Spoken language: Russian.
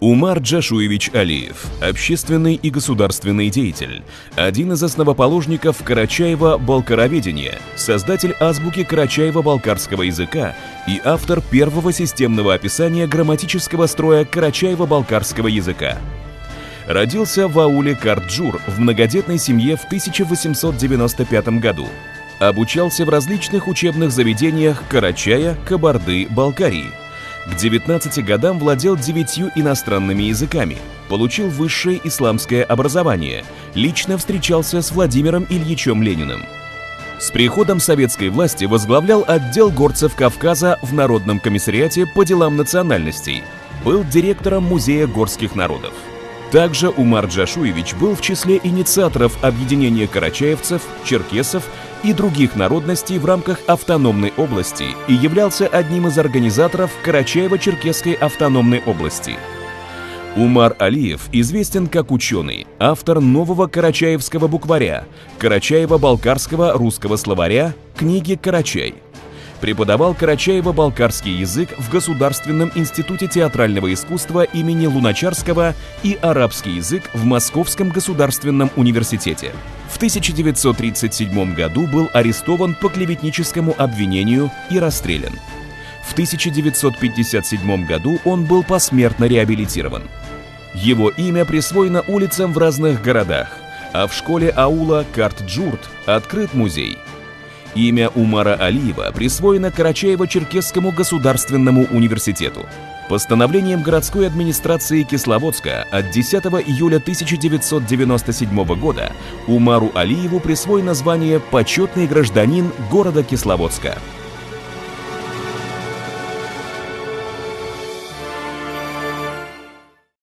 Умар Джашуевич Алиев – общественный и государственный деятель, один из основоположников карачаево-балкароведения, создатель азбуки карачаево-балкарского языка и автор первого системного описания грамматического строя карачаево-балкарского языка. Родился в ауле Карджур в многодетной семье в 1895 году. Обучался в различных учебных заведениях Карачая, Кабарды, Балкарии. К 19 годам владел 9 иностранными языками, получил высшее исламское образование, лично встречался с Владимиром Ильичем Лениным. С приходом советской власти возглавлял отдел горцев Кавказа в Народном комиссариате по делам национальностей, был директором Музея горских народов. Также Умар Джашуевич был в числе инициаторов объединения карачаевцев, черкесов и других народностей в рамках автономной области и являлся одним из организаторов Карачаево-Черкесской автономной области. Умар Алиев известен как ученый, автор нового карачаевского букваря, Карачаево-Балкарского русского словаря, книги «Карачай». Преподавал карачаево-балкарский язык в Государственном институте театрального искусства имени Луначарского и арабский язык в Московском государственном университете. В 1937 году был арестован по клеветническому обвинению и расстрелян. В 1957 году он был посмертно реабилитирован. Его имя присвоено улицам в разных городах, а в школе аула Карджурт открыт музей. Имя Умара Алиева присвоено Карачаево-Черкесскому государственному университету. Постановлением городской администрации Кисловодска от 10 июля 1997 года Умару Алиеву присвоено звание «Почетный гражданин города Кисловодска».